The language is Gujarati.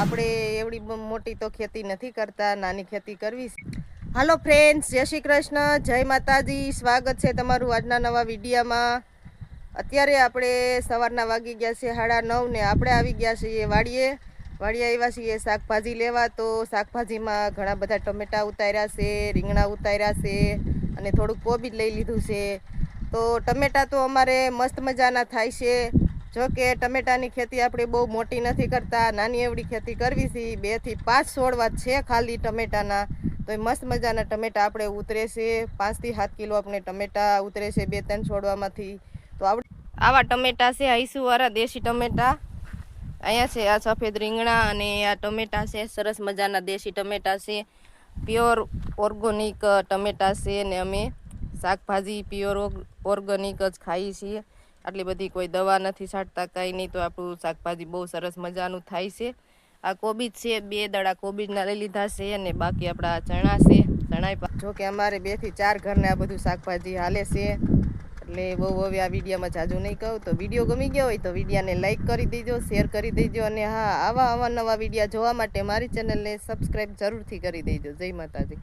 આપણે એવડી મોટી તો ખેતી નથી કરતા, નાની ખેતી કરવી છે. હાલો ફ્રેન્ડ્સ, જય શ્રી કૃષ્ણ, જય માતાજી. સ્વાગત છે તમારું આજના નવા વિડીયામાં. અત્યારે આપણે સવારના વાગી ગયા છે 9:30 ને આપણે આવી ગયા છીએ વાડીએ આવ્યા છીએ શાકભાજી લેવા. તો શાકભાજીમાં ઘણા બધા ટમેટા ઉતાર્યા છે, રીંગણા ઉતાર્યા છે અને થોડુંક કોબી લઈ લીધું છે. તો ટમેટા તો અમારે મસ્ત મજાના થાય છે. જો કે ટમેટાની ખેતી આપણે બહુ મોટી નથી કરતા, નાની એવડી ખેતી કરવી છે. 2 થી 5 છોડવા છે ખાલી ટમેટાના. તો એ મસ્ત મજાના ટમેટા આપણે ઉતરે છે. 5 થી 7 કિલો આપણે ટમેટા ઉતરે છે 2-3 છોડવામાંથી. તો આવા ટમેટા છે, આઈસુવાળા દેશી ટમેટા. અહીંયા છે આ સફેદ રીંગણા અને આ ટમેટા છે, સરસ મજાના દેશી ટમેટા છે, પ્યોર ઓર્ગેનિક ટમેટા છે. ને અમે શાકભાજી પ્યોર ઓર્ગેનિક જ ખાઈએ છીએ. આટલી બધી કોઈ દવા નથી છાંટતા, કાંઈ નહીં. તો આપણું શાકભાજી બહુ સરસ મજાનું થાય છે. આ કોબીજ છે, 2 દડા કોબીજના લઈ લીધા છે અને બાકી આપણા ચણા છે. ચણા જો કે અમારે 2 થી 4 ઘરને આ બધું શાકભાજી હાલે છે. એટલે બહુ હવે આ વિડીયોમાં જાજુ નહીં કહું. તો વિડીયો ગમી ગયો હોય તો વિડીયાને લાઇક કરી દેજો, શેર કરી દેજો અને હા, આવા નવા વિડીયા જોવા માટે મારી ચેનલને સબસ્ક્રાઈબ જરૂરથી કરી દેજો. જય માતાજી.